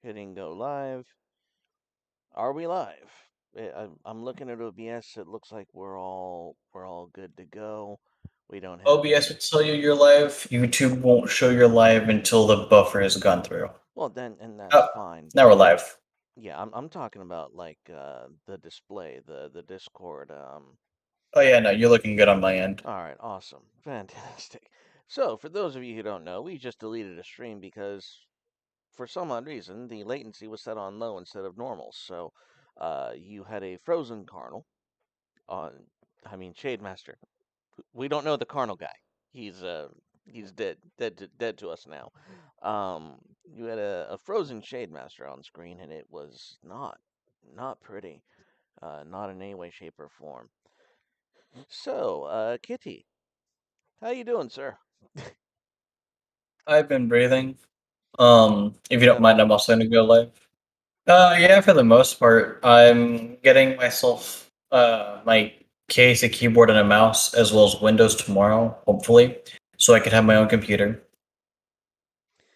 Hitting go live. Are we live? I'm looking at OBS. It looks like we're all good to go. We don't have OBS any. would tell you you're live. YouTube won't show you're live until the buffer has gone through. Well, then, and that's Oh, fine. now we're But live. yeah, I'm talking about like the display, the Discord. Oh yeah, no, you're looking good on my end. All right, awesome, fantastic. So, for those of you who don't know, we just deleted a stream because for some odd reason, the latency was set on low instead of normal. So you had a frozen Carnal on, I mean, Shademaster. We don't know the Carnal guy. He's dead to us now. You had a frozen Shademaster on screen, and it was not pretty, not in any way, shape, or form. So, Kitty, how you doing, sir? I've been breathing. If you Is don't that all mind, I'm right? also gonna go live. Yeah, for the most part, I'm getting myself my case, a keyboard, and a mouse, as well as Windows tomorrow, hopefully, so I could have my own computer.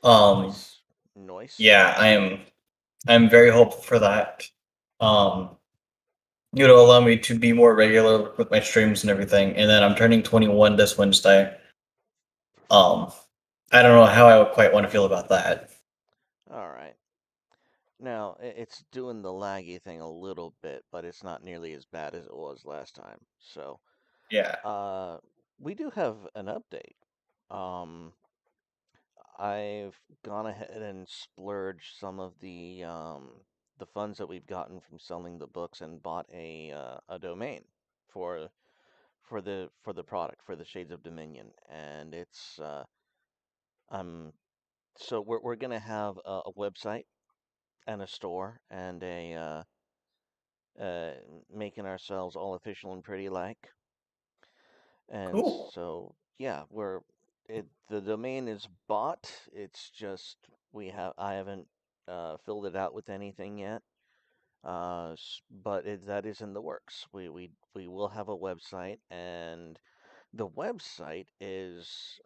Um, Nice, nice. yeah, I'm very hopeful for that. Um, It'll allow me to be more regular with my streams and everything. And then I'm turning 21 this Wednesday. Um, I don't know how I would quite want to feel about that. All right. Now, it's doing the laggy thing a little bit, but it's not nearly as bad as it was last time. So, Yeah. uh, we do have an update. Um, I've gone ahead and splurged some of the funds that we've gotten from selling the books and bought a domain for for the product for the Shades of Dominion, and it's um so we're gonna have a website and a store and a uh, making ourselves all official and pretty like. And Cool. so, yeah, the domain is bought. It's just I haven't filled it out with anything yet. But that is in the works. We will have a website, and the website is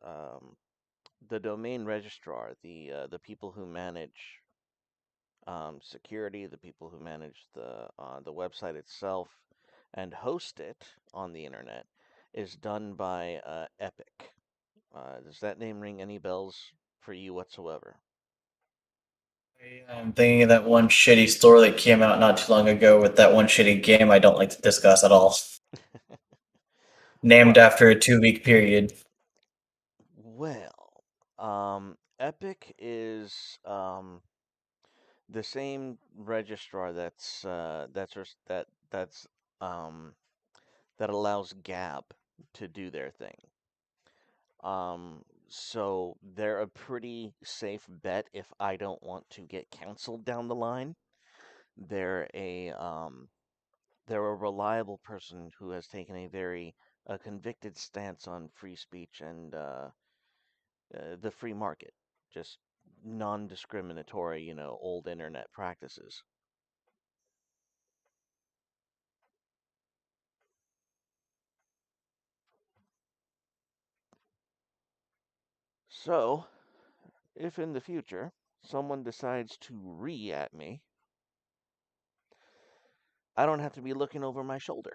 the domain registrar, the people who manage security, the people who manage the website itself and host it on the internet is done by Epic. Does that name ring any bells for you whatsoever? I'm thinking of that one shitty store that came out not too long ago with that one shitty game I don't like to discuss at all. Named Well, after a 2 week period. well, Epic is the same registrar that's um, that allows Gab to do their thing. So they're a pretty safe bet if I don't want to get canceled down the line. They're a um, they're a reliable person who has taken a very convicted stance on free speech and the free market, just non-discriminatory, old internet practices. So, if in the future someone decides to at me, I don't have to be looking over my shoulder.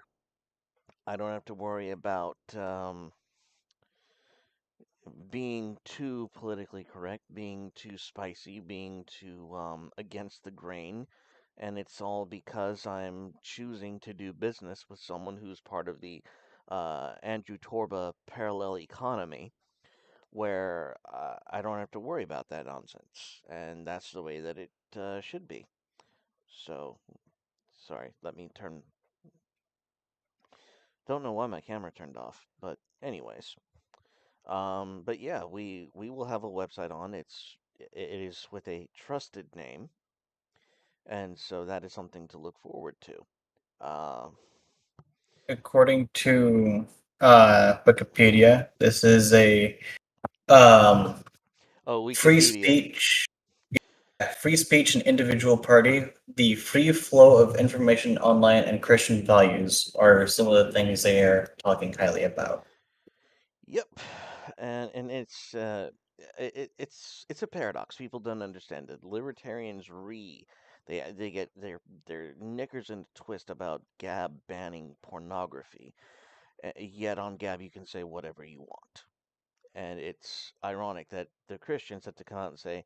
I don't have to worry about being too politically correct, being too spicy, being too against the grain. And it's all because I'm choosing to do business with someone who's part of the Andrew Torba parallel economy, where I don't have to worry about that nonsense. And that's the way that it should be. So, sorry, let me turn. Don't know why my camera turned off, but anyways. But yeah, we will have a website on. It is with a trusted name, and so that is something to look forward to. Uh, According to Wikipedia, this is a um, oh, free Wikipedia. speech free speech and individual party, the free flow of information online, and Christian values are some of the things they are talking highly about. Yep, and it's it's a paradox. People don't understand it. Libertarians they get their knickers in a twist about Gab banning pornography. Yet on Gab you can say whatever you want. And it's ironic that the Christians have to come out and say,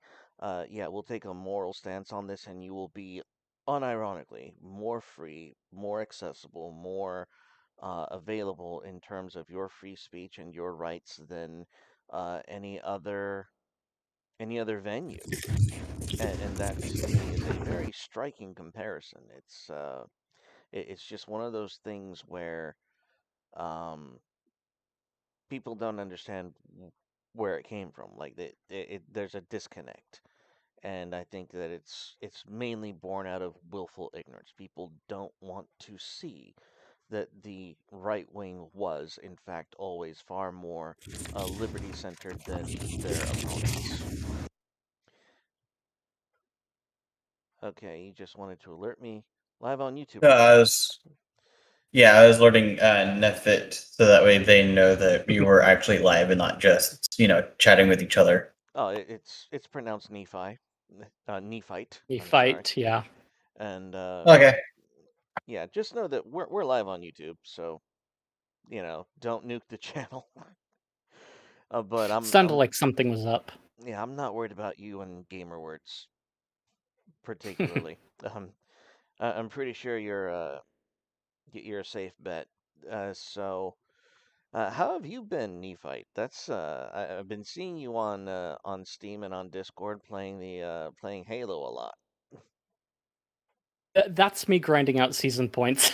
yeah, we'll take a moral stance on this, and you will be unironically more free, more accessible, more available in terms of your free speech and your rights than any other venue. And that to me is a very striking comparison. It's just one of those things where um, people don't understand where it came from. Like there's a disconnect, and I think that it's mainly born out of willful ignorance. People don't want to see that the right wing was, in fact, always far more liberty centered than their opponents. Okay, you just wanted to alert me live on YouTube, right? I was Yeah, I was alerting Netfit so that way they know that we were actually live and not just chatting with each other. Oh, it's pronounced Nephi, Nephite. You I'm sorry, fight, yeah. and Okay. yeah, just know that we're live on YouTube, so don't nuke the channel. But Sounded like something was up. yeah, I'm not worried about you and gamer words particularly. Um, I'm pretty sure you're a safe bet. So how have you been, Nephite? I've been seeing you on Steam and on Discord playing Halo a lot. That's me grinding out season points.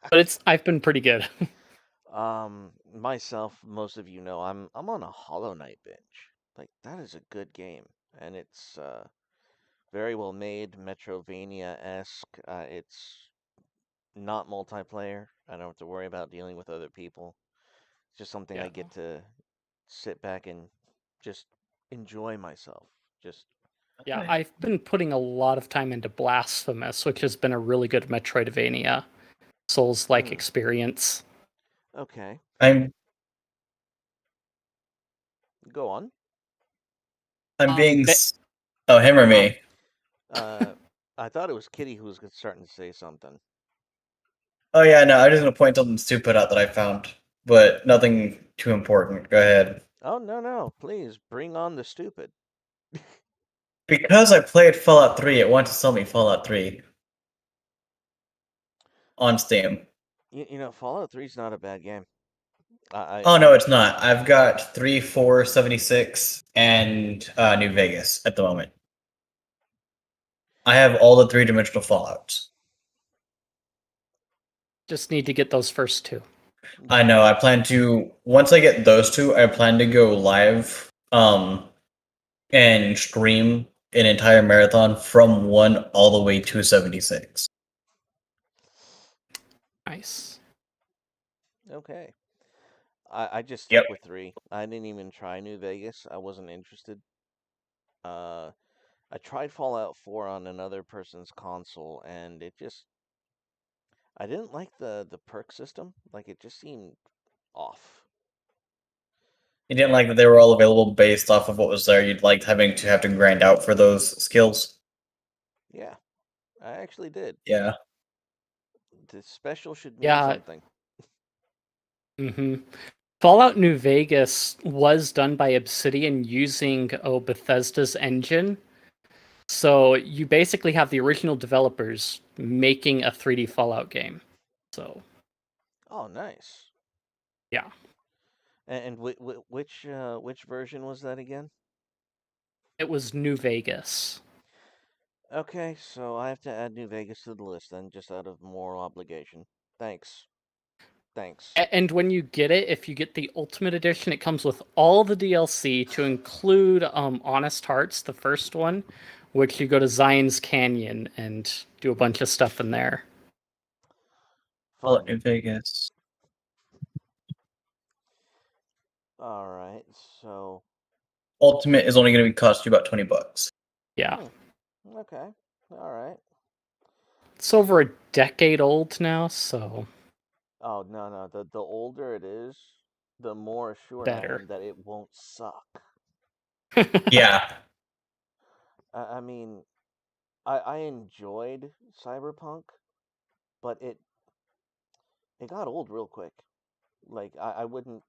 But I've been pretty good. Myself, most of you know, I'm on a Hollow Knight binge. Like that is a good game, and it's very well made, Metrovania-esque. It's not multiplayer. I don't have to worry about dealing with other people. It's just something I Yeah. get to sit back and just enjoy myself. Just Yeah, I've been putting a lot of time into Blasphemous, which has been a really good Metroidvania Souls-like hmm, experience. okay. I'm Go on. I'm being But oh, him or Um, me? uh, I thought it was Kitty who was starting to say something. Oh yeah, no, I'm just gonna point something stupid out that I found, but nothing too important. Go ahead. Oh no no! Please bring on the stupid. Because I played Fallout 3, it wanted to sell me Fallout 3 on Steam. Fallout 3 is not a bad game. Oh no, I it's not. I've got 3, 4, 76, and New Vegas at the moment. I have all the three-dimensional Fallouts. just need to get those first two. I know. I plan to once I get those two, I plan to go live and stream an entire marathon from 1 all the way to 76. Nice. okay. I just Yep. stuck with 3. I didn't even try New Vegas. I wasn't interested. Uh, I tried Fallout 4 on another person's console, and I didn't like the perk system. Like it just seemed off. You didn't like that they were all available based off of what was there. You'd liked having to have to grind out for those skills. Yeah, I actually did. Yeah. The special should mean Yeah. something. hmm Fallout New Vegas was done by Obsidian using Bethesda's engine. So you basically have the original developers making a 3D Fallout game. So Oh, nice. yeah, And which version was that again? it was New Vegas. Okay, so I have to add New Vegas to the list then, just out of moral obligation. Thanks. Thanks. And when you get it, if you get the Ultimate Edition, it comes with all the DLC to include Honest Hearts, the first one, which you go to Zion's Canyon and do a bunch of stuff in there. Fallout Fun. New Vegas. All right, so Ultimate is only going to cost you about $20. Yeah. Okay. All right. It's over a decade old now, so Oh no no, the older it is, the more assured I better. am that it won't suck. Yeah. I mean, I enjoyed Cyberpunk, but it got old real quick. Like I wouldn't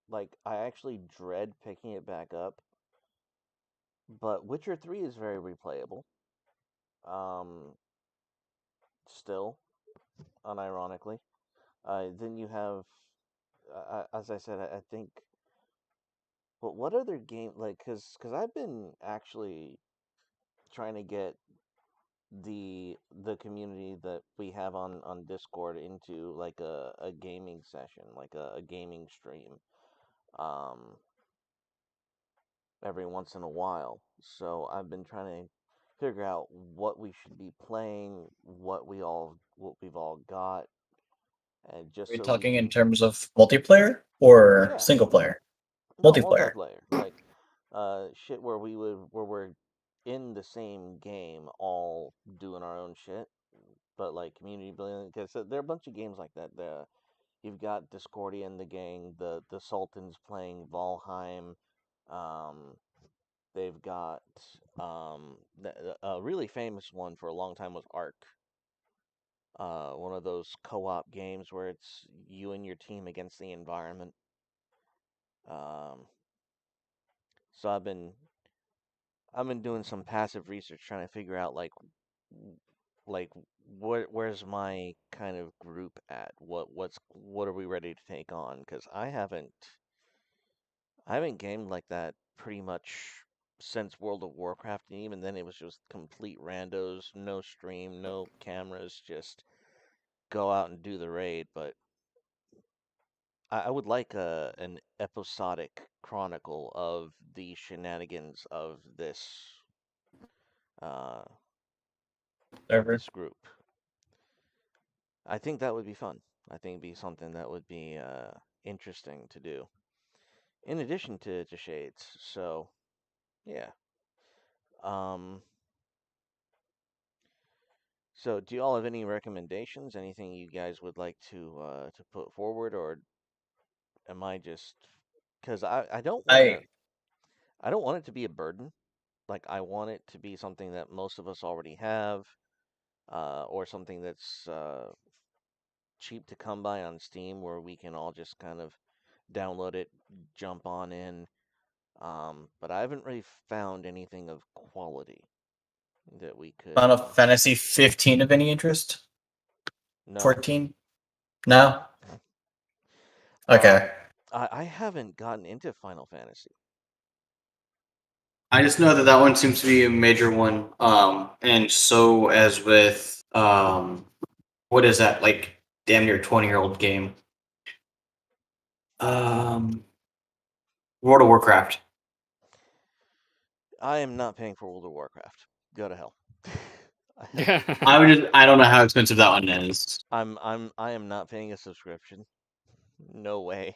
like I actually dread picking it back up. But Witcher 3 is very replayable. Um, still, unironically. Then you have, as I said, I think. But what other game like? Cause I've been actually trying to get the community that we have on Discord into like a gaming session, like a gaming stream, um, every once in a while. So I've been trying to figure out what we should be playing, what we've all got, and Are just you so we talking in can, terms of multiplayer or yeah, single player? no, Multiplayer. multiplayer, like shit where we're in the same game, all doing our own shit, but like community building. Because there are a bunch of games like that. You've got Discordia and the gang, the Sultans playing Valheim. Um, they've got a really famous one for a long time was Ark. One of those co-op games where it's you and your team against the environment. Um, so I've been doing some passive research trying to figure out like where's my kind of group at? What are we ready to take on? Because I haven't gamed like that pretty much since World of Warcraft, and even then it was just complete randos, no stream, no cameras, just go out and do the raid. But I would like an episodic chronicle of the shenanigans uh, of Server. this group. I think that would be fun. I think it'd be something that would be interesting to do, in addition to Shades. So yeah. Um, so do you all have any recommendations? Anything you guys would like to put forward, or am I just because I I don't want it to be a burden. Like I want it to be something that most of us already have, or something that's cheap to come by on Steam, where we can all just kind of download it, jump on in. But I haven't really found anything of quality that we could. Final Fantasy 15 of any interest? No. 14? No? Um, Okay. I haven't gotten into Final Fantasy. I just know that that one seems to be a major one. And so as with what is that, like damn near 20-year-old game? Um, World of Warcraft. I am not paying for World of Warcraft. Go to hell. I don't know how expensive that one is. I am not paying a subscription. No way.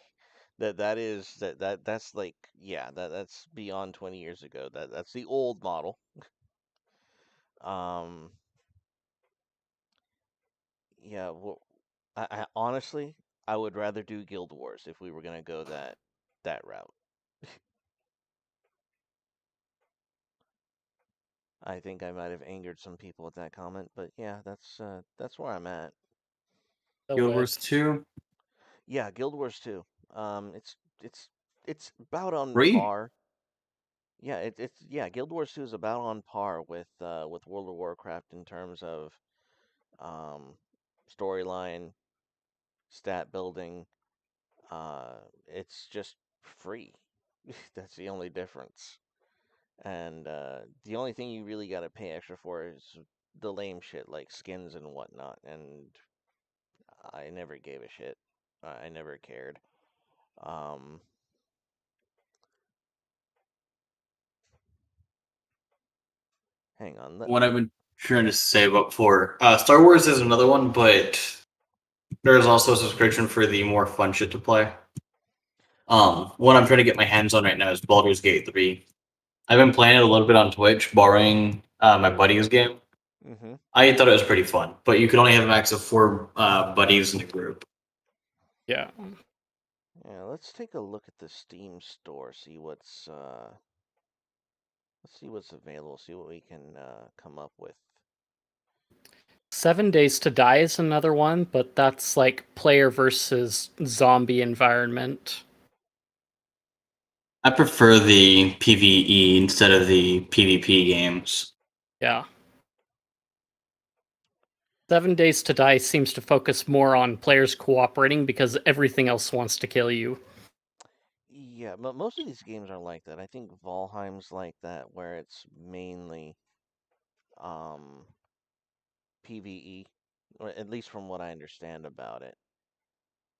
That's like yeah, that's beyond 20 years ago. That's the old model. Um yeah, well, I honestly I would rather do Guild Wars if we were gonna go that route. I think I might have angered some people with that comment, but yeah, that's where I'm at. The Guild Wars whipped. 2? Yeah, Guild Wars 2. It's it's about on 3? par. Yeah, it's yeah, Guild Wars 2 is about on par with World of Warcraft in terms of um storyline, stat building. It's just free. That's the only difference. And the only thing you really got to pay extra for is the lame shit like skins and whatnot. And I never gave a shit. I never cared. Um, hang on. What I've been trying to say about before. Star Wars is another one, but there's also a subscription for the more fun shit to play. One I'm trying to get my hands on right now is Baldur's Gate 3. I've been playing it a little bit on Twitch, borrowing my buddy's game. Hmm. I thought it was pretty fun, but you can only have a max of 4 buddies in a group. Yeah. Yeah, let's take a look at the Steam store. See what's Let's see what's available. See what we can come up with. 7 Days to Die is another one, but that's like player versus zombie environment. I prefer the PvE instead of the PvP games. Yeah. 7 Days to Die seems to focus more on players cooperating because everything else wants to kill you. Yeah, but most of these games are like that. I think Valheim's like that, where it's mainly um, PvE, or at least from what I understand about it.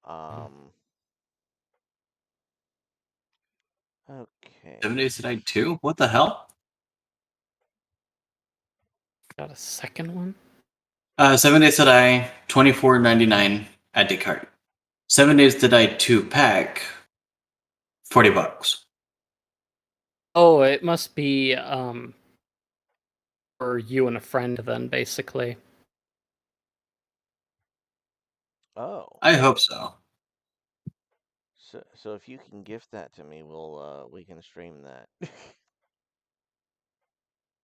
Um, 7 okay. Days to Die 2? What the hell? Got a second one? 7 Days to Die, $24.99 at Descartes. 7 Days to Die 2 pack, $40. Oh, it must be for you and a friend then, basically. Oh, I hope so. so if you can gift that to me, we can stream that.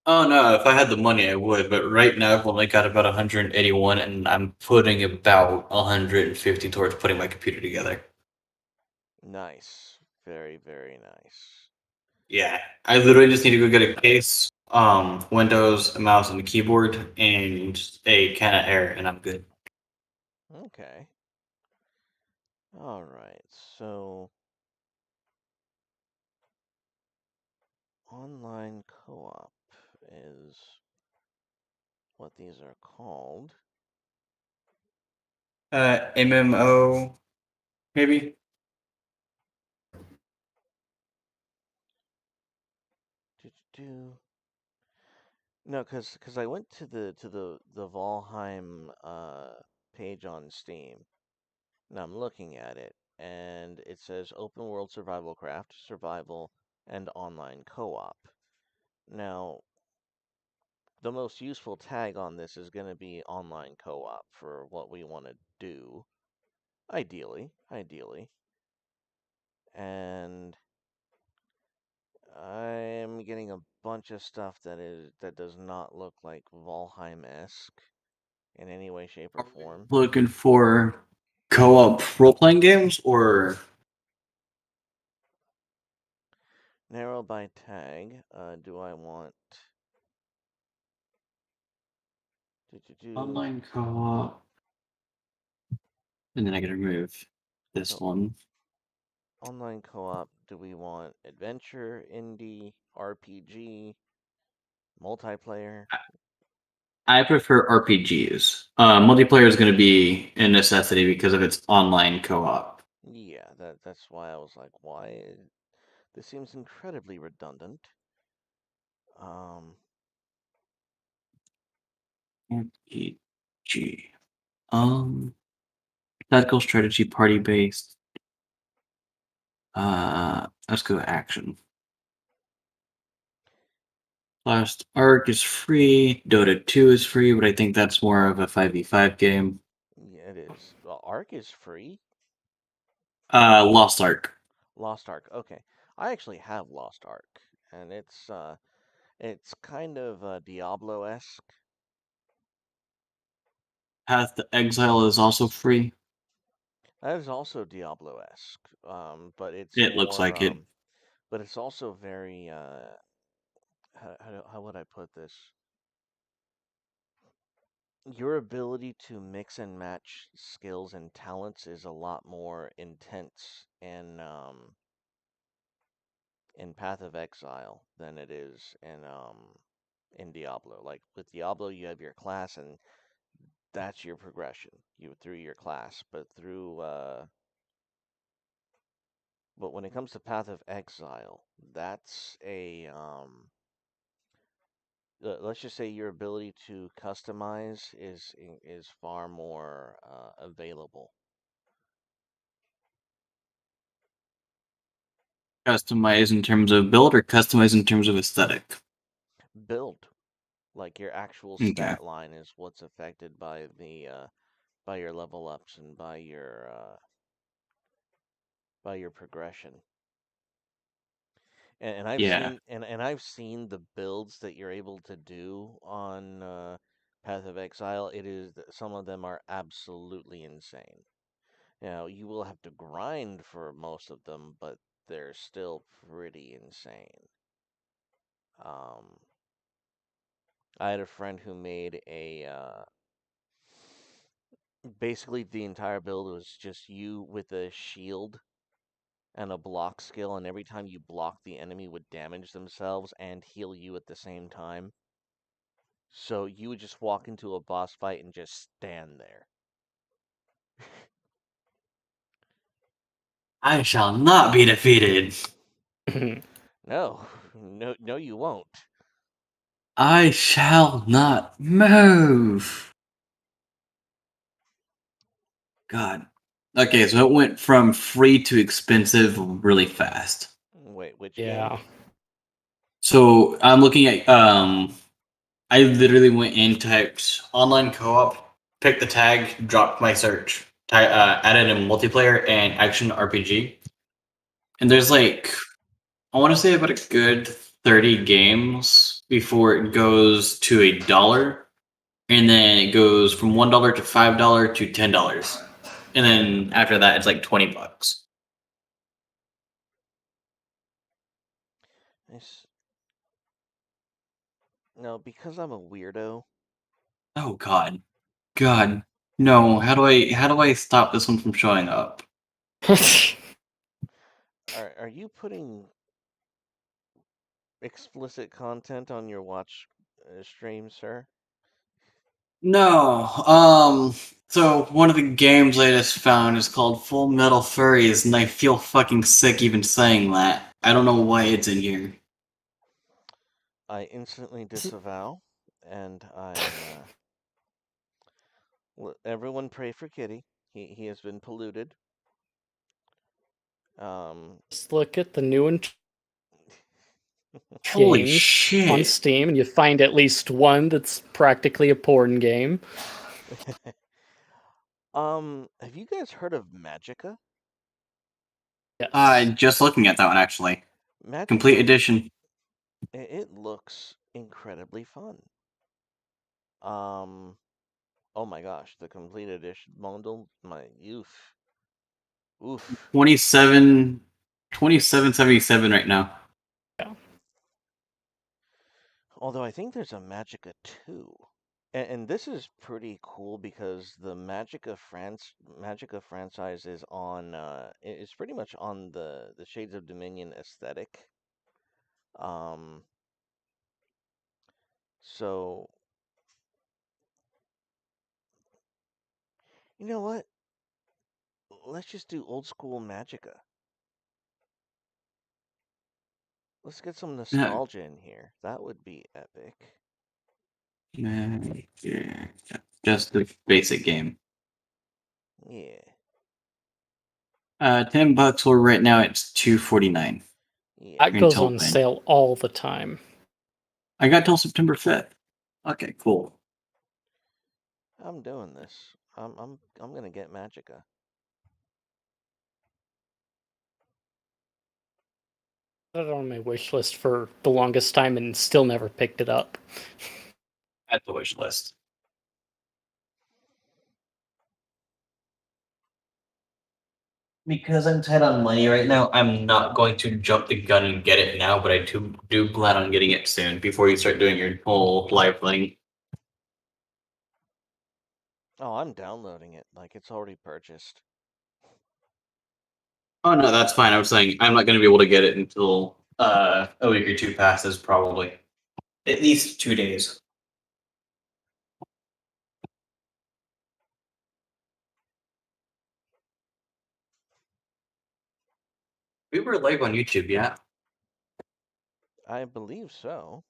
Oh no, if I had the money I would, but right now I've only got about 181 and I'm putting about 150 towards putting my computer together. Nice, very very nice. Yeah. I literally just need to go get a case, Windows, a mouse and a keyboard, and a can of air, and I'm good. Okay. All right. So online co-op is what these are called. MMO, maybe? Do. No, because I went to the Valheim page on Steam. Now I'm looking at it, and it says open world survival craft, survival, and online co-op. Now, the most useful tag on this is going to be online co-op for what we want to do, ideally. And I'm getting a bunch of stuff that does not look like Valheim-esque in any way, shape, or Are we form. looking for co-op role-playing games or Narrow by tag. Do I want do online co-op? And then I gotta remove this so one. online co-op? Do we want adventure, indie, RPG, multiplayer? I prefer RPGs. Multiplayer is going to be a necessity because of its online co-op. Yeah, that's why I was like, why? This seems incredibly redundant. Um, RPG. Um, Tactical strategy, party based. Let's go action. Last Arc is free. Dota 2 is free, but I think that's more of a 5v5 game. yeah, it is. Well, Ark is free. Lost Ark Lost Ark. Okay, I actually have Lost Ark, and it's kind of Diablo-esque. Path to Exile is also free. That is also Diablo-esque, but it's It looks more, like it. but it's also very, how would I put this? Your ability to mix and match skills and talents is a lot more intense in Path of Exile than it is in Diablo. Like with Diablo, you have your class, and that's your progression. You through your class, but when it comes to Path of Exile, that's a let's just say your ability to customize is far more available. Customize in terms of build or customize in terms of aesthetic. Build, like your actual Okay. stat line is what's affected by the by your level ups and by your progression. And I've Yeah. seen and I've seen the builds that you're able to do on Path of Exile. Some of them are absolutely insane. You will have to grind for most of them, but they're still pretty insane. Um, I had a friend who made basically the entire build was just you with a shield and a block skill, and every time you block, the enemy would damage themselves and heal you at the same time. So you would just walk into a boss fight and just stand there. I shall not be defeated. No, no, you won't. I shall not move. God. Okay, so it went from free to expensive really fast. Wait, which game? Yeah. So I'm looking at I literally went in, typed online co-op, picked the tag, dropped my search, added a multiplayer and action RPG, and there's Okay. like I want to say about a good 30 games before it goes to $1, and then it goes from $1 to $5 to $10, and then after that it's like $20. No, because I'm a weirdo. Oh God, God, no! How do I stop this one from showing up? Are you putting explicit content on your watch stream, sir? No. So one of the games I just found is called Full Metal Furries, and I feel fucking sick even saying that. I don't know why it's in here. I instantly disavow, and everyone pray for Kitty. He has been polluted. Um, Just look at the new Holy games on shit! Steam, and you find at least one that's practically a porn game. have you guys heard of Magica? Yes. Just looking at that one actually. Complete Magica, edition. it looks incredibly fun. Um, oh my gosh, the complete edition bundle, my youth. Oof. 27, 27.77 right now. Yeah. Although I think there's a Magica 2. And this is pretty cool because the Magica franchise is is pretty much on the Shades of Dominion aesthetic. Um, so you know what? Let's just do old school Magica. Let's get some Uh, nostalgia in here. That would be epic. yeah, just the basic game. Yeah, $10 or right now it's $2.49 yeah. That goes until on when? sale all the time. I got till September 5th. Okay, cool. I'm doing this. I'm gonna get Magica. I had it on my wish list for the longest time and still never picked it up. At the wish list. Because I'm tight on money right now, I'm not going to jump the gun and get it now, but I do plan on getting it soon before you start doing your whole live thing. Oh, I'm downloading it. Like it's already purchased. Oh no, that's fine. I was saying I'm not going to be able to get it until a week or two passes, probably. At least 2 days. We were live on YouTube, yeah. I believe so.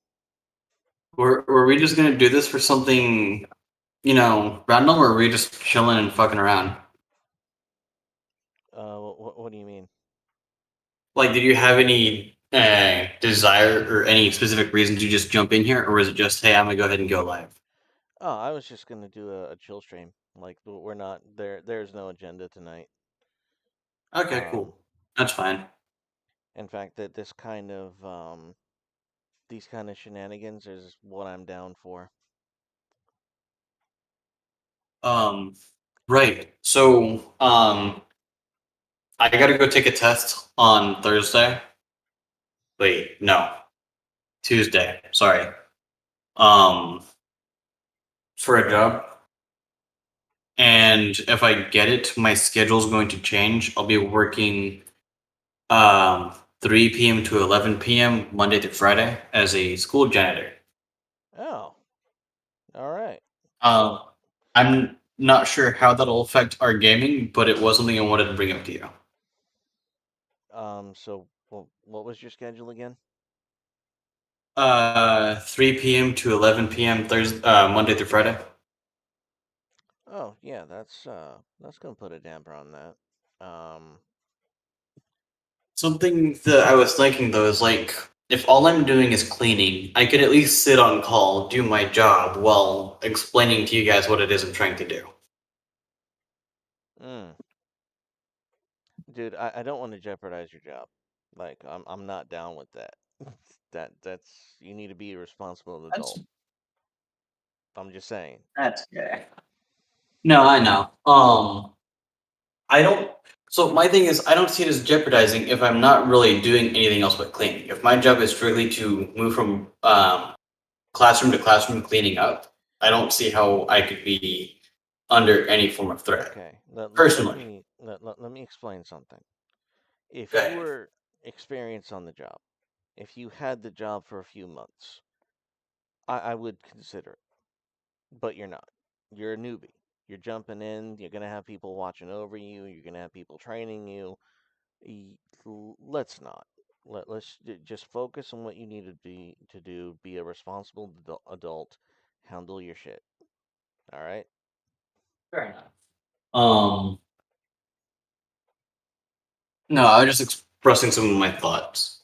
Were we just going to do this for something, random, or were we just chilling and fucking around? What do you mean? Like, did you have any desire or any specific reason to just jump in here, or was it just, hey, I'm gonna go ahead and go live? Oh, I was just gonna do a chill stream. Like we're not there. There's no agenda tonight. Okay, Um, cool. That's fine. In fact, that this kind of these kind of shenanigans is what I'm down for. Um, right. So, I gotta go take a test on Thursday. Wait, no, Tuesday. Sorry. Um, for a job. And if I get it, my schedule's going to change. I'll be working 3 p.m. to 11 p.m. Monday to Friday as a school janitor. Oh, all right. Um, I'm not sure how that'll affect our gaming, but it was something I wanted to bring up to you. So what was your schedule again? 3 p.m. to 11 p.m. Thursday, Monday through Friday. Oh, yeah, that's gonna put a damper on that. Um, Something that I was thinking though is like, if all I'm doing is cleaning, I could at least sit on call, do my job while explaining to you guys what it is I'm trying to do. mm, dude, I don't want to jeopardize your job. Like, I'm not down with that. That's you need to be a responsible That's adult. I'm just saying. that's okay. No, I know. I don't. So my thing is, I don't see it as jeopardizing if I'm not really doing anything else but cleaning. If my job is strictly to move from classroom to classroom cleaning up, I don't see how I could be under any form of threat. Okay, let Personally, me let me explain something. If you okay. were experienced on the job, if you had the job for a few months, I would consider it. But you're not. You're a newbie. You're jumping in. You're gonna have people watching over you. You're gonna have people training you. Let's not. Just focus on what you need to do. Be a responsible adult. Handle your shit. All right. Fair enough. Um, no, I was just expressing some of my thoughts.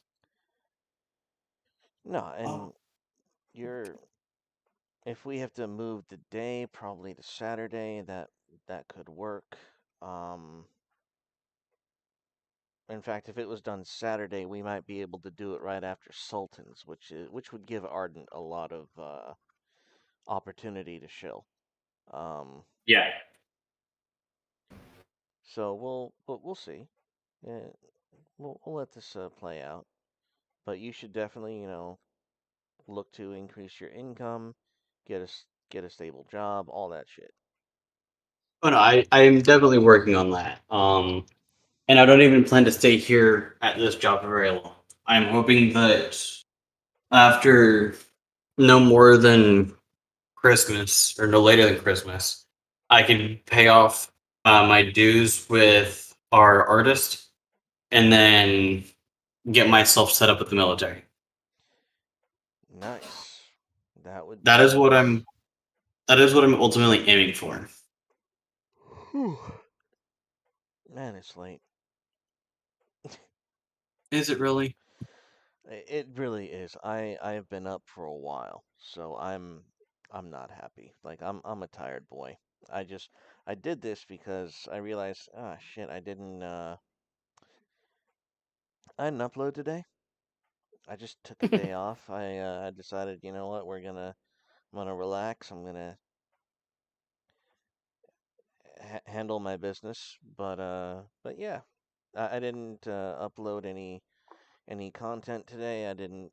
No, Oh. and you're. If we have to move the day, probably to Saturday, that could work. Um, In fact, if it was done Saturday, we might be able to do it right after Sultan's, which would give Ardent a lot of opportunity to chill. Um, Yeah. so we'll see. Yeah, we'll let this play out. But you should definitely, look to increase your income, get a stable job, all that shit. Oh no, I am definitely working on that. And I don't even plan to stay here at this job for very long. I'm hoping that after no more than Christmas or no later than Christmas, I can pay off my dues with our artist and then get myself set up with the military. Nice. That would be That is what nice. I'm. That is what I'm ultimately aiming for. Whew. Man, it's late. Is it really? It really is. I have been up for a while, so I'm not happy. Like I'm a tired boy. I did this because I realized, ah shit, I didn't upload today. I just took a day off. I decided, you know what, I'm gonna relax. I'm gonna handle my business. But yeah, I didn't upload any content today. I didn't.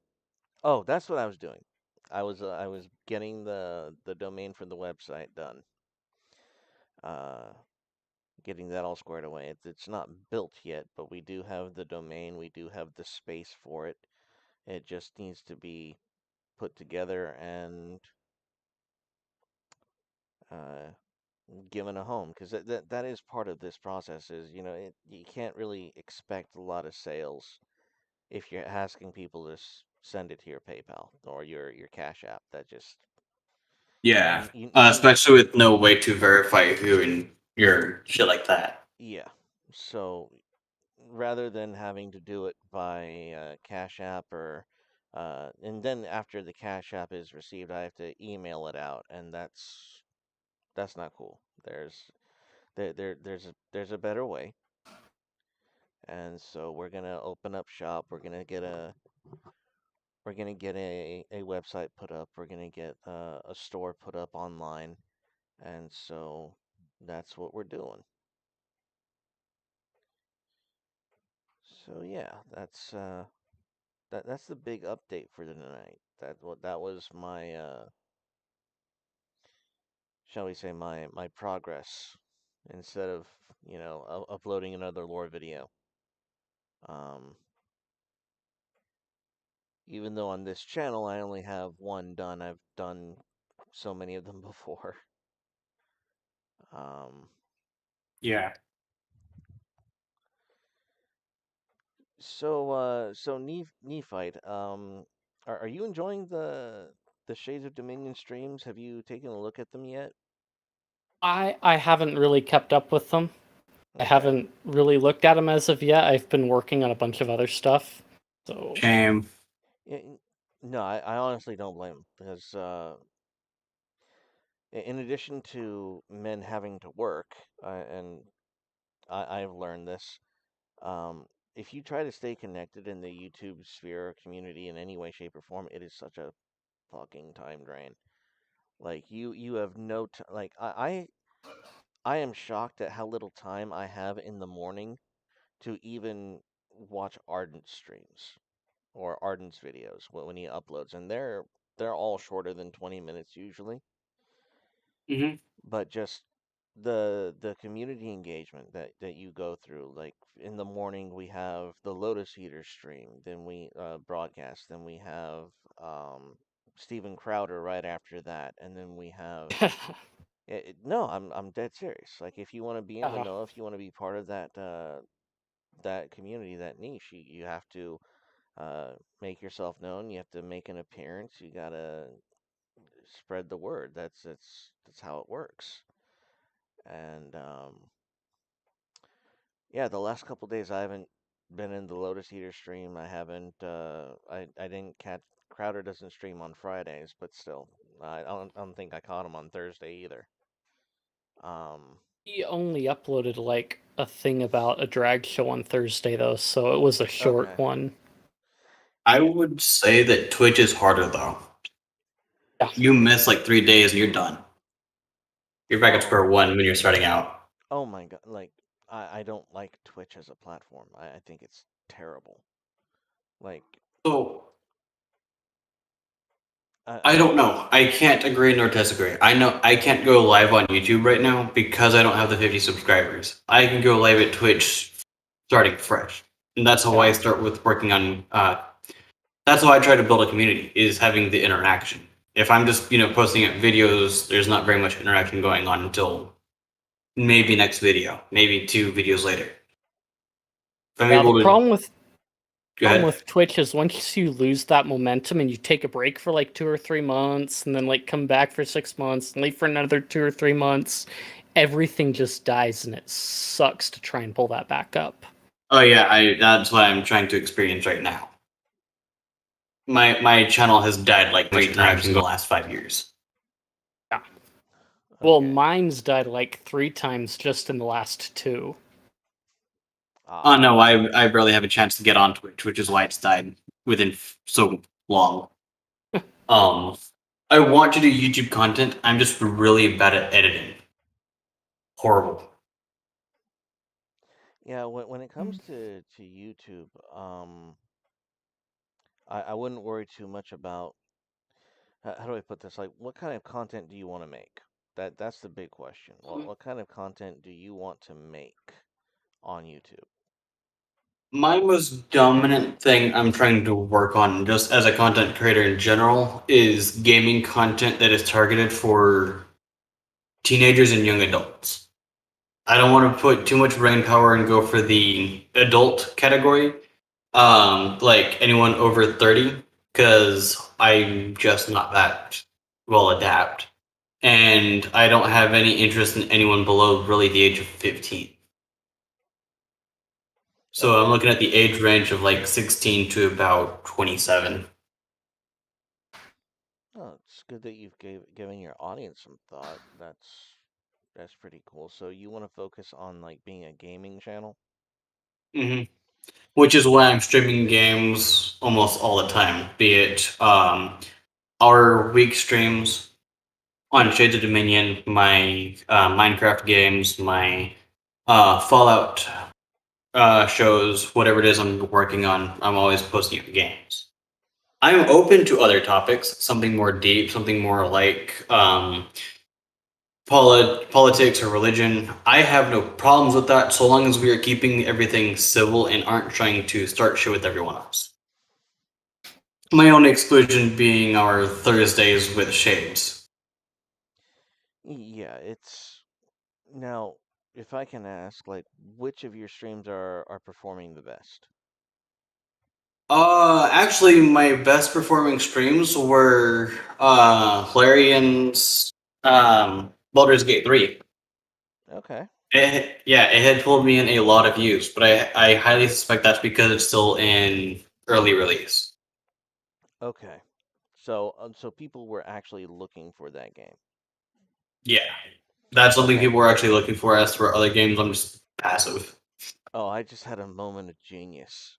Oh, that's what I was doing. I was getting the domain for the website done. Uh, Getting that all squared away. It's not built yet, but we do have the domain. We do have the space for it. It just needs to be put together and uh, given a home because that is part of this process. Is you can't really expect a lot of sales if you're asking people to send it to your PayPal or your Cash App. That just Yeah. you need. Especially with no way to verify who and your shit like that. Yeah. So rather than having to do it by Cash App and then after the Cash App is received, I have to email it out, and that's not cool. There's a better way, and so we're gonna open up shop. We're gonna get a website put up. We're gonna get a store put up online, and so that's what we're doing. So yeah, that's the big update for tonight. That was my shall we say my progress instead of uploading another lore video. Um, Even though on this channel I only have one done, I've done so many of them before. Um, Yeah. so Nephite, are you enjoying the Shades of Dominion streams? Have you taken a look at them yet? I haven't really kept up with them. I Okay. haven't really looked at them as of yet. I've been working on a bunch of other stuff. So Shame. No, I honestly don't blame him because in addition to men having to work, and I've learned this, if you try to stay connected in the YouTube sphere or community in any way, shape, or form, it is such a fucking time drain. Like you have no like I am shocked at how little time I have in the morning to even watch Ardent streams or Ardent's videos when he uploads, and they're all shorter than 20 minutes usually. Hmm. But just the community engagement that you go through, like in the morning we have the Lotus Eater stream, then we broadcast, then we have Steven Crowder right after that, and then we have no, I'm dead serious. Like if you want to be in the uh, know, if you want to be part of that community, that niche, you have to uh, make yourself known. You have to make an appearance. You gotta spread the word. That's how it works. And yeah, the last couple days I haven't been in the Lotus Eater stream. I haven't. I didn't catch. Crowder doesn't stream on Fridays, but still, I don't think I caught him on Thursday either. he only uploaded like a thing about a drag show on Thursday though, so it was a short Okay. one. I would say that Twitch is harder though. Yeah. You miss like 3 days and you're done. You're back at Oh, square one when you're starting out. oh my God! Like I don't like Twitch as a platform. I think it's terrible. Like So I I don't. don't know. I can't agree nor disagree. I know I can't go live on YouTube right now because I don't have the 50 subscribers. I can go live at Twitch starting fresh. And that's how I Yeah. start with working on that's how I try to build a community is having the interaction. If I'm just, posting up videos, there's not very much interaction going on until maybe next video, maybe 2 videos later. If I'm Yeah, the able to go problem ahead. with Twitch is once you lose that momentum and you take a break for like 2 or 3 months and then like come back for 6 months and leave for another 2 or 3 months, everything just dies and it sucks to try and pull that back up. Oh yeah, I that's what I'm trying to experience right now. My channel has died like 3 times in the last 5 years. Yeah. Well, Okay. mine's died like 3 times just in the last two. Oh Ah. no, I barely have a chance to get on Twitch, which is why it's died within so long. Um, I want to do YouTube content. I'm just really bad at editing. Horrible. Yeah. When it comes to YouTube, I wouldn't worry too much about how do I put this? Like, what kind of content do you want to make? That's the big question. What kind of content do you want to make on YouTube? My most dominant thing I'm trying to work on, just as a content creator in general, is gaming content that is targeted for teenagers and young adults. I don't want to put too much brain power and go for the adult category, like anyone over 30, because I'm just not that well adapt. And I don't have any interest in anyone below really the age of 15. So I'm Okay. looking at the age range of like 16 to about 27. Oh, it's good that you've given your audience some thought. That's pretty cool. So you want to focus on like being a gaming channel? Hmm. which is why I'm streaming games almost all the time. Be it our week streams on Shades of Dominion, my Minecraft games, my Fallout shows, whatever it is I'm working on. I'm always posting up games. I'm open to other topics, something more deep, something more like politics or religion. I have no problems with that so long as we are keeping everything civil and aren't trying to start shit with everyone else. My only exclusion being our Thursdays with Shades. Yeah, it's now. If I can ask, like, which of your streams are performing the best? Actually, my best performing streams were Larian's Baldur's Gate 3. Okay. It had pulled me in a lot of views, but I highly suspect that's because it's still in early release. Okay. So people were actually looking for that game. Yeah. That's something Okay. people were actually looking for. As for other games, I'm just passive. Oh, I just had a moment of genius.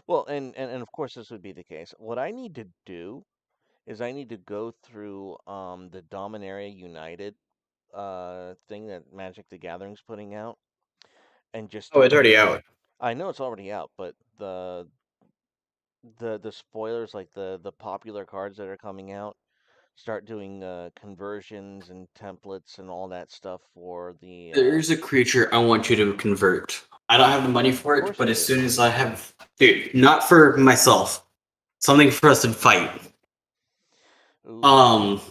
Well, and of course this would be the case. What I need to do is I need to go through the Dominaria United thing that Magic the Gathering's putting out and just Oh, start it's already doing. out. I know it's already out, but the spoilers, like the popular cards that are coming out, start doing conversions and templates and all that stuff for the. There's a creature I want you to convert. I don't have the money for Of it, course but you as do. soon as I have, dude, not for myself, something for us to fight. Ooh. Um,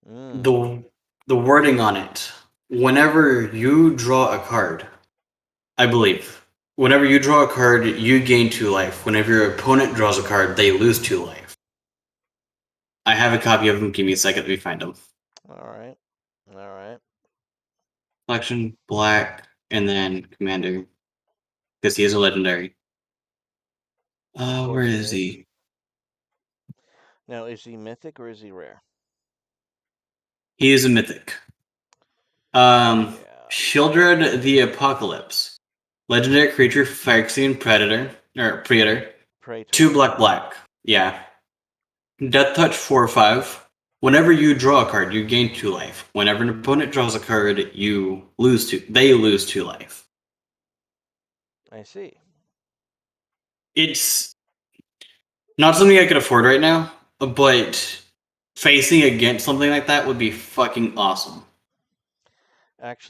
Mm. the the wording on it. Whenever you draw a card, I believe. Whenever you draw a card, you gain 2 life. Whenever your opponent draws a card, they lose 2 life. I have a copy of them. Give me a second. Let me find them. All right. All right. Collection, black, and then commander, because he is a legendary. Of Where course he is is. he? Now, is he mythic or is he rare? He is a mythic. Yeah. Shieldred the Apocalypse. Legendary creature, Phyrexian Predator. 2 Praetor. black black. Yeah. Death Touch 4/5. Whenever you draw a card, you gain 2 life. Whenever an opponent draws a card, you lose 2. They lose 2 life. I see. It's not something I could afford right now, but facing against something like that would be fucking awesome.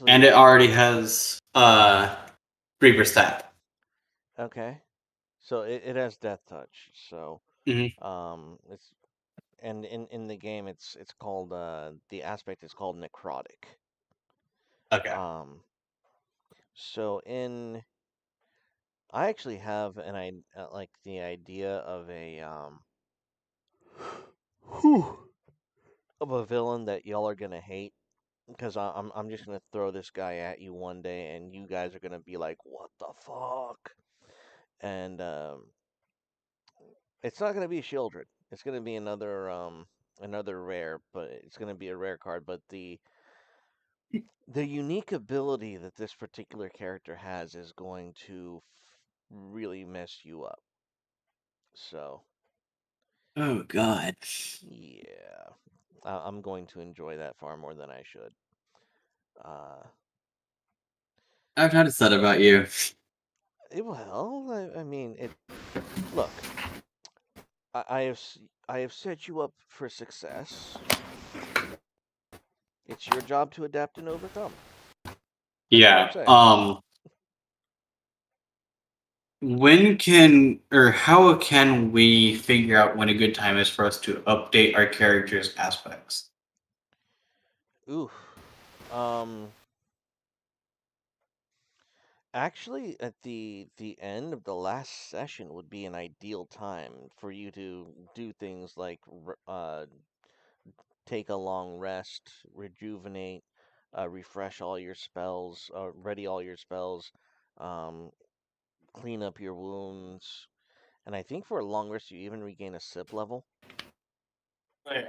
And it Actually, already has Reaper stat. okay. So it has death touch. So Mm-hmm. it's and in the game it's called the aspect is called necrotic. Okay. Um so in I actually have an I like the idea of a of a villain that y'all are gonna hate because I'm just gonna throw this guy at you one day and you guys are gonna be like, what the fuck? And it's not gonna be Shieldred. It's gonna be another rare, but it's gonna be a rare card. But the unique ability that this particular character has is going to really mess you up. So Oh god. yeah, I'm going to enjoy that far more than I should. Uh, I've had it said about you. well, I mean, it. Look, I have I have set you up for success. It's your job to adapt and overcome. That's all I'm Yeah. saying. When can or how can we figure out when a good time is for us to update our characters' aspects? Ooh. Um. Actually, at the end of the last session would be an ideal time for you to do things like take a long rest, rejuvenate, refresh all your spells, ready all your spells, um, clean up your wounds, and I think for a long rest you even regain a sip level.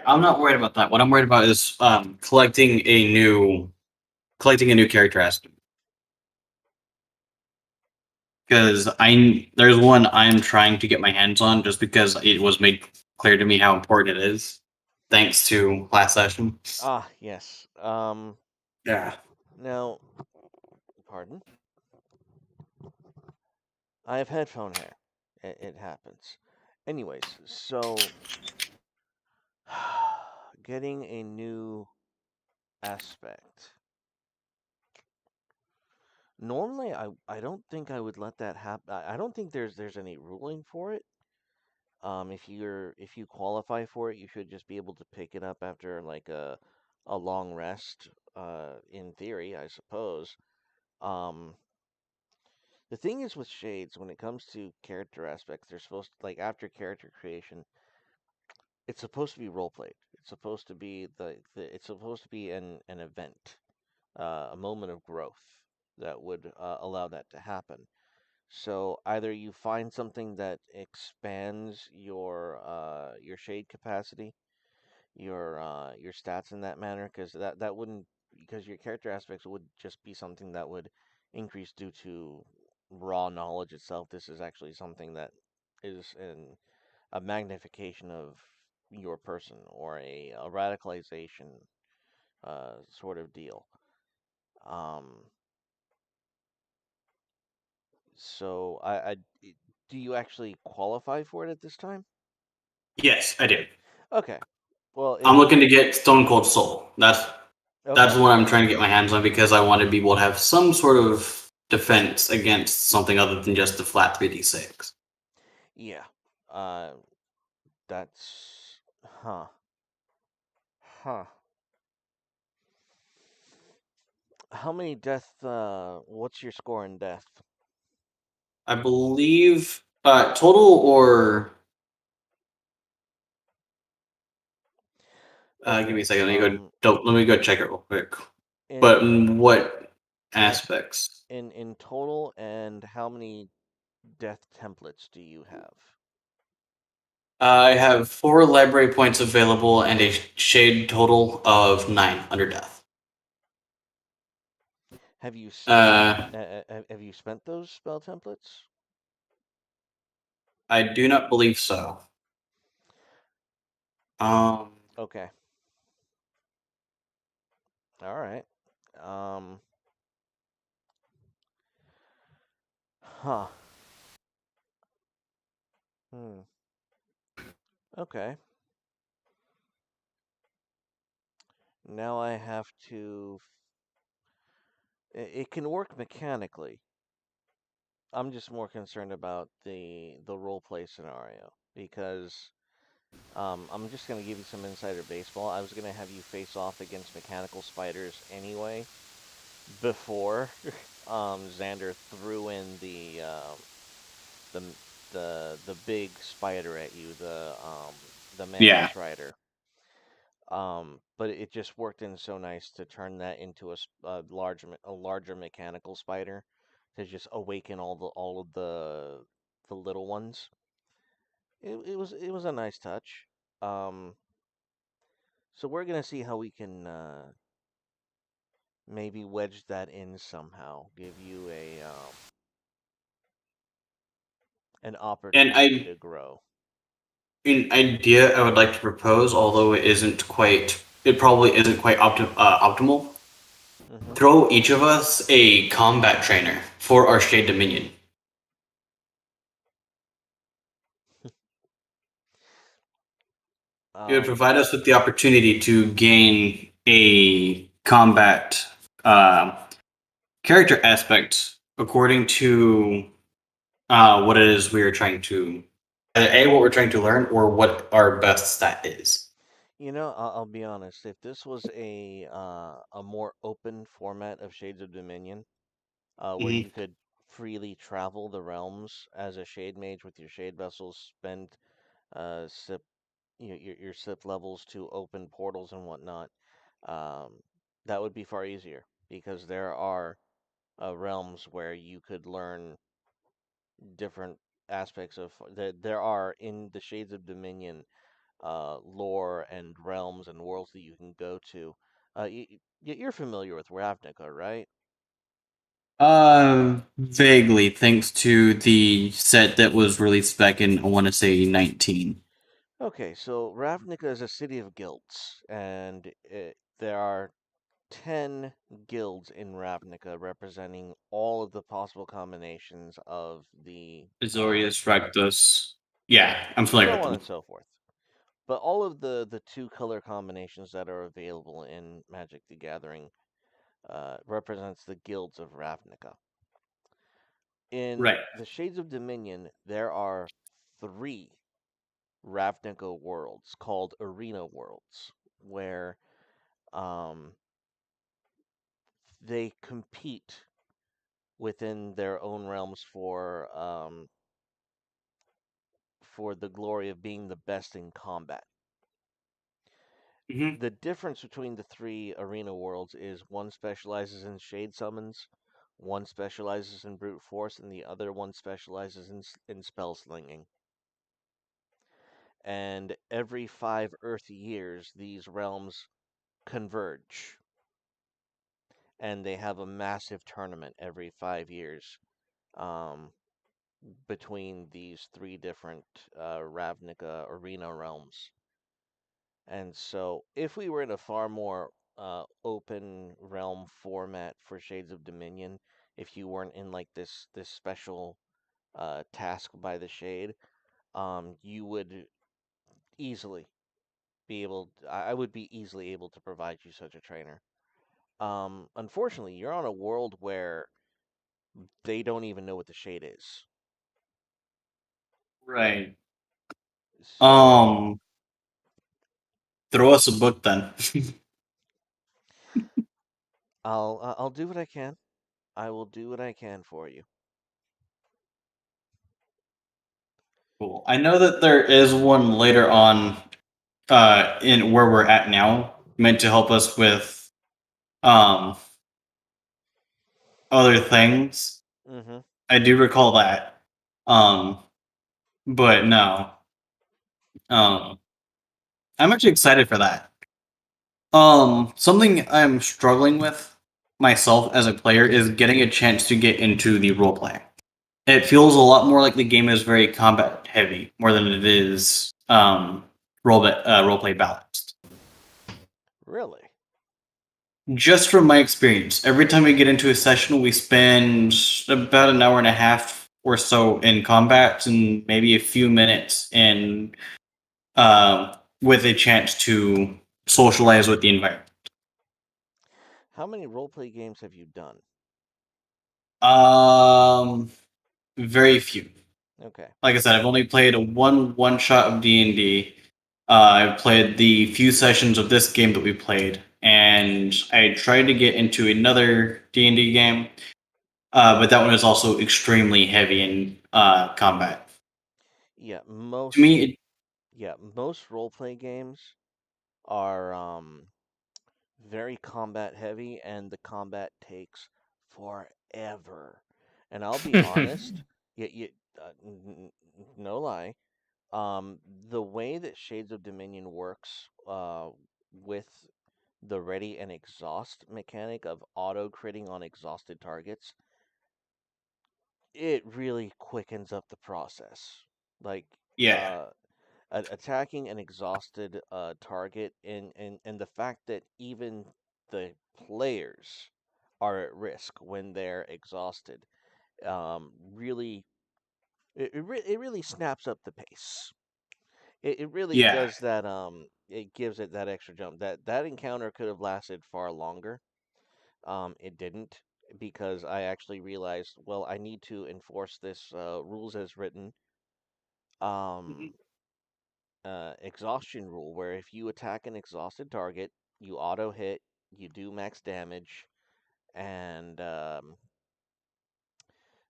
I'm not worried about that. What I'm worried about is collecting a new character aspect. because I there's one I'm trying to get my hands on just because it was made clear to me how important it is, thanks to last session. Ah, yes. Yeah. Now, pardon. I have headphone hair. It happens. Anyways, so getting a new aspect. Normally, I don't think I would let that happen. I don't think there's any ruling for it. If you qualify for it, you should just be able to pick it up after like a long rest. In theory, I suppose. Um, the thing is with shades, when it comes to character aspects, they're supposed to, like after character creation, it's supposed to be role played. It's supposed to be it's supposed to be an event, a moment of growth that would allow that to happen. So either you find something that expands your shade capacity, your stats in that manner, because that wouldn't because your character aspects would just be something that would increase due to raw knowledge itself. This is actually something that is a magnification of your person or a radicalization sort of deal. Um, so do you actually qualify for it at this time? Yes, I do. Okay. Well, I'm looking to get Stone Cold Soul. That's okay. the one I'm trying to get my hands on because I want to be able to have some sort of defense against something other than just the flat 3d6. Yeah. Uh, that's huh. Huh. How many death? What's your score in death? I believe total or give me a Okay. second. Let me go check it real quick. But In in what in aspects? in total, and how many death templates do you have? I have 4 library points available and a shade total of 9 under death. Have you spent Uh, have you spent those spell templates? I do not believe so. Um, Okay. All right. Um. Huh. Hmm. Okay. Now I have to. It can work mechanically. I'm just more concerned about the role play scenario because I'm just gonna give you some insider baseball. I was gonna have you face off against mechanical spiders anyway before Xander threw in the the big spider at you, the yeah. mantis rider. But it just worked in so nice to turn that into a larger mechanical spider to just awaken all of the little ones. It was a nice touch. Um, so we're gonna see how we can maybe wedge that in somehow, give you a an And opportunity to grow. an idea I would like to propose, although it probably isn't quite optimal. Hmm. Throw each of us a combat trainer for our Shade Dominion. It would Um, provide us with the opportunity to gain a combat uh, character aspect according to what it is we are trying to what we're trying to learn or what our best stat is. I'll be honest. If this was a more open format of Shades of Dominion, where Mhm. you could freely travel the realms as a shade mage with your shade vessels, spend sip your sip levels to open portals and whatnot, um, that would be far easier because there are realms where you could learn different aspects of there are in the Shades of Dominion lore and realms and worlds that you can go to. You're familiar with Ravnica, right? Vaguely, thanks to the set that was released back in, I want to say, 19. Okay, so Ravnica is a city of guilds, and there are 10 guilds in Ravnica representing all of the possible combinations of the Azorius, Rakdos. Yeah, I'm familiar so with on them. and so forth. But all of the two color combinations that are available in Magic the Gathering represents the guilds of Ravnica. In Right. the Shades of Dominion, there are three Ravnica worlds called arena worlds, where um, they compete within their own realms for the glory of being the best in combat. Hmm. The difference between the three arena worlds is one specializes in shade summons, one specializes in brute force, and the other one specializes in spell slinging. And every 5 Earth years, these realms converge, and they have a massive tournament every 5 years um, between these three different Ravnica arena realms. And so, if we were in a far more open realm format for Shades of Dominion, if you weren't in like this special task by the Shade, you would easily be able. I would be easily able to provide you such a trainer. Unfortunately, you're on a world where they don't even know what the Shade is. Right. So Um, Throw us a book then. I'll do what I can. I will do what I can for you. Cool. I know that there is one later on, in where we're at now, meant to help us with um other things. Hmm. I do recall that. Um, but no. Um, I'm actually excited for that. Something I'm struggling with myself as a player is getting a chance to get into the roleplay. It feels a lot more like the game is very combat heavy, more than it is roleplay balanced. Really? Just from my experience, every time we get into a session, we spend about an hour and a half or so in combat, and maybe a few minutes in with a chance to socialize with the environment. How many roleplay games have you done? Um, Very few. Okay. Like I said, I've only played one shot of D&D. I've played the few sessions of this game that we played, and I tried to get into another D&D game, but that one is also extremely heavy in combat. Yeah, To me, most roleplay games are very combat heavy, and the combat takes forever. And I'll be honest, you, no lie, um, the way that Shades of Dominion works with the ready and exhaust mechanic of auto critting on exhausted targets, it really quickens up the process. Like, yeah, uh, attacking an exhausted target, and the fact that even the players are at risk when they're exhausted, really it really snaps up the pace. It really yeah. does that. It gives it that extra jump. That encounter could have lasted far longer. It didn't, because I actually realized, well, I need to enforce this rules as written. Um, Mhm. Exhaustion rule, where if you attack an exhausted target, you auto hit, you do max damage, and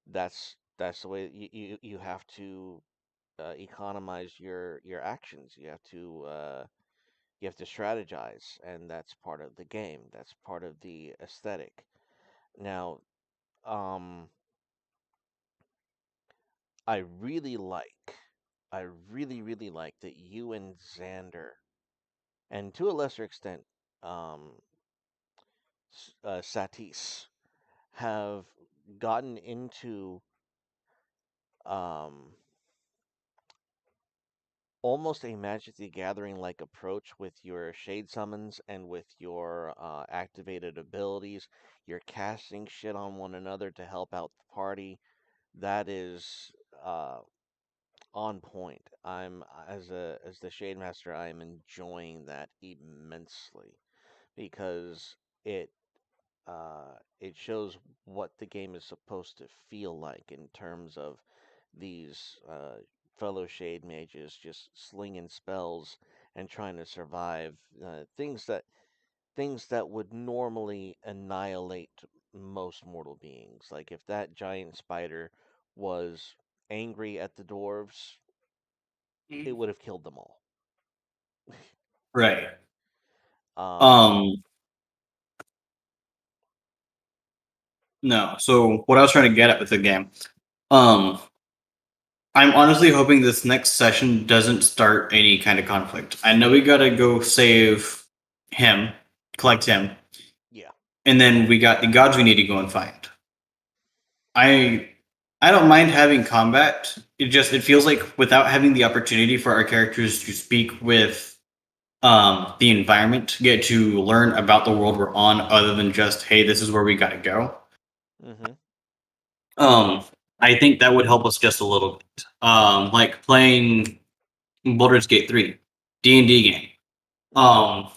that's the way you have to economize your actions. You have to strategize, and that's part of the game. That's part of the aesthetic. Now, um, I really like, I really like that you and Xander, and to a lesser extent, um, Satis, have gotten into um, almost a Magic the Gathering like approach with your shade summons and with your activated abilities. You're casting shit on one another to help out the party. That is uh, on point. I'm as the Shade Master, I am enjoying that immensely because it it shows what the game is supposed to feel like in terms of these fellow shade mages just slinging spells and trying to survive things that would normally annihilate most mortal beings. Like if that giant spider was angry at the dwarves, it would have killed them all. Right. Um, Um, no. So what I was trying to get at with the game, um, I'm honestly hoping this next session doesn't start any kind of conflict. I know we gotta go save him, collect him, yeah. and then we got the gods we need to go and find. I I don't mind having combat. It feels like without having the opportunity for our characters to speak with the environment, get to learn about the world we're on, other than just hey, this is where we gotta go. Mm-hmm. Um, I think that would help us just a little bit. Like playing Baldur's Gate 3, D&D game. Mm-hmm. Um,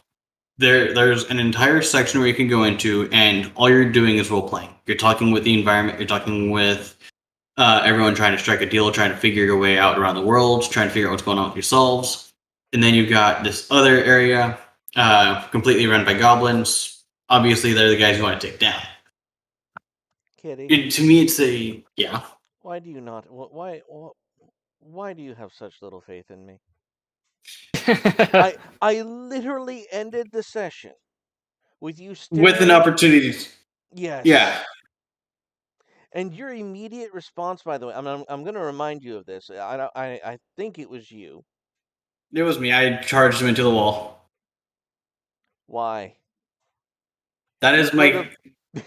there's an entire section where you can go into, and all you're doing is role playing. You're talking with the environment. You're talking with everyone trying to strike a deal, trying to figure your way out around the world, trying to figure out what's going on with yourselves. And then you've got this other area completely run by goblins. Obviously, they're the guys you want to take down. Kitty, To me, it's a yeah. why do you not? Why do you have such little faith in me? I literally ended the session with you With an staring. opportunity. Yes. Yeah, And your immediate response, by the way, I'm going to remind you of this. I think it was you. it was me. I charged him into the wall. Why? That You is could have. my.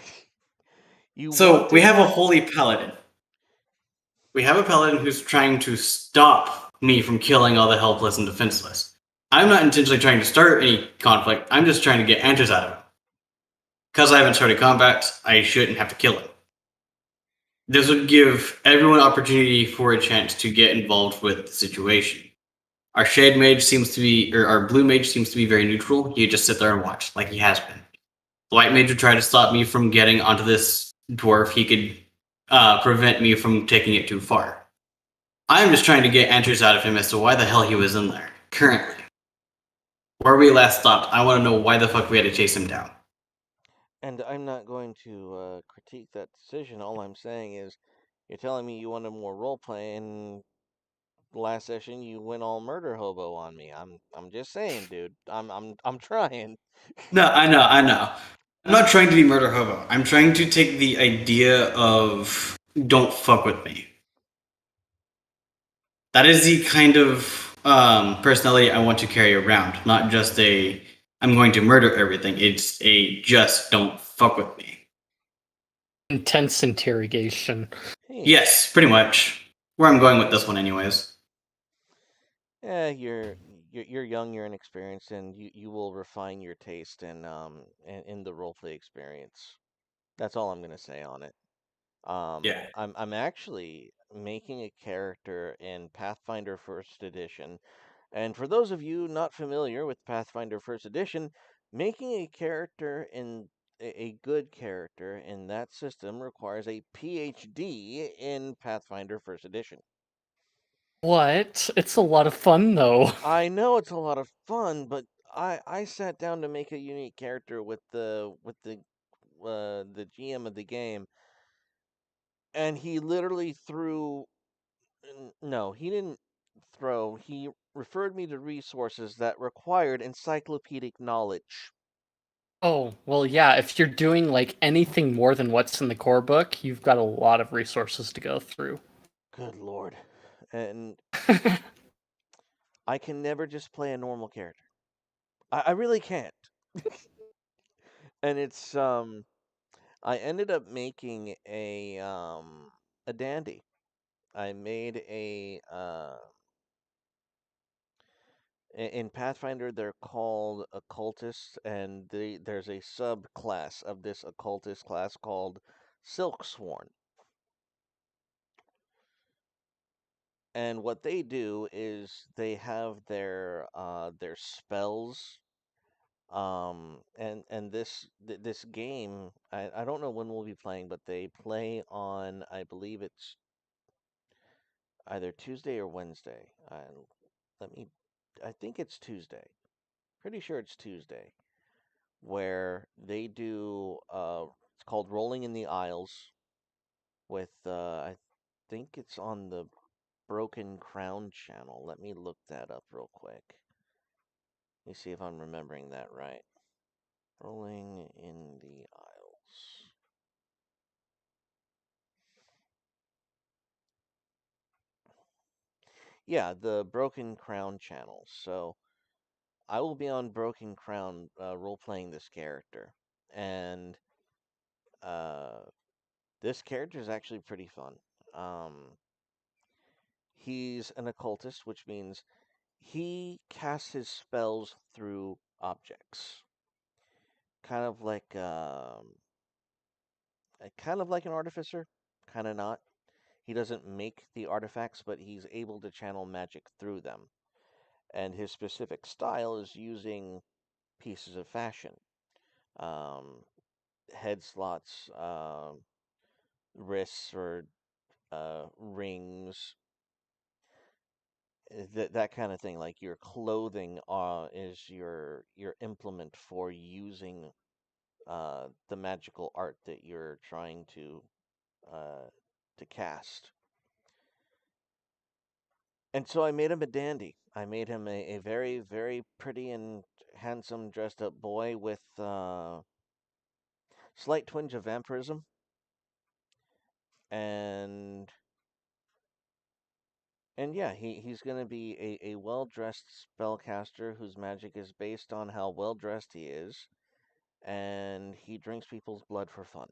You So we wanted. have a holy paladin. We have a paladin who's trying to stop me from killing all the helpless and defenseless. I'm not intentionally trying to start any conflict. I'm just trying to get answers out of him. Because I haven't started combat, I shouldn't have to kill him. This would give everyone opportunity for a chance to get involved with the situation. Our shade mage seems to be, or our blue mage seems to be very neutral. He just sit there and watch, like he has been. The white mage would try to stop me from getting onto this dwarf. He could prevent me from taking it too far. I'm just trying to get answers out of him as to why the hell he was in there. Currently. Where we last stopped, I want to know why the fuck we had to chase him down. And I'm not going to critique that decision. All I'm saying is, you're telling me you wanted more role play, and last session you went all murder hobo on me. I'm just saying, dude. I'm trying. No, I know, I know. I'm not trying to be murder hobo. I'm trying to take the idea of don't fuck with me. That is the kind of personality I want to carry around, not just a I'm going to murder everything. It's a just don't fuck with me. Intense interrogation. Hey, Yes, pretty much. Where I'm going with this one, anyways. yeah, you're young, you're inexperienced, and you will refine your taste in the roleplay experience. That's all I'm gonna say on it. Yeah. I'm actually making a character in Pathfinder First Edition, and for those of you not familiar with Pathfinder First Edition, making a character in a good character in that system requires a PhD in Pathfinder First Edition. What? It's a lot of fun, though. I know it's a lot of fun, but I sat down to make a unique character with the GM of the game, and he literally threw. No, he didn't throw. He referred me to resources that required encyclopedic knowledge. Oh, well, yeah, if you're doing like anything more than what's in the core book, you've got a lot of resources to go through. Good lord. And I can never just play a normal character. I really can't. And it's I ended up making a dandy. I made in Pathfinder they're called occultists, and there's a subclass of this occultist class called Silksworn. And what they do is they have their spells, and this game, I don't know when we'll be playing, but they play on, I believe it's either Tuesday or Wednesday. Let me I think it's Tuesday. Pretty sure it's Tuesday, where they do it's called Rolling in the Isles with I think it's on the Broken Crown channel. Let me look that up real quick. Let me see if I'm remembering that right. Rolling in the Isles. Yeah, the Broken Crown channel. So I will be on Broken Crown role playing this character. And uh, this character is actually pretty fun. He's an occultist, which means he casts his spells through objects. Kind of like kind of like an artificer, kind of not. He doesn't make the artifacts, but he's able to channel magic through them. And his specific style is using pieces of fashion, um, head slots, wrists, or rings, that kind of thing. Like your clothing is your implement for using the magical art that you're trying to cast. And so I made him a dandy. I made him a very, very pretty and handsome dressed up boy with slight twinge of vampirism. And yeah, he's going to be a well dressed spellcaster whose magic is based on how well dressed he is. And he drinks people's blood for fun.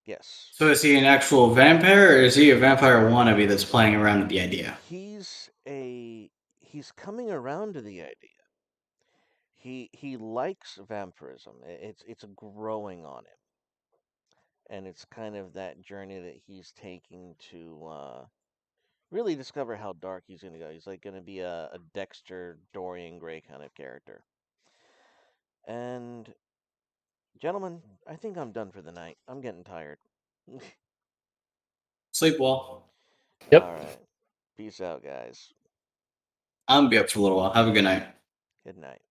Yes. So is he an actual vampire, or is he a vampire wannabe that's playing around with the idea? He's coming around to the idea. He likes vampirism. It's growing on him, and it's kind of that journey that he's taking to really discover how dark he's going to go. He's like going to be a Dexter Dorian Gray kind of character. And gentlemen, I think I'm done for the night. I'm getting tired. Sleep well. Yep. All right. Peace out, guys. I'm gonna be up for a little while. Have a good night. Good night.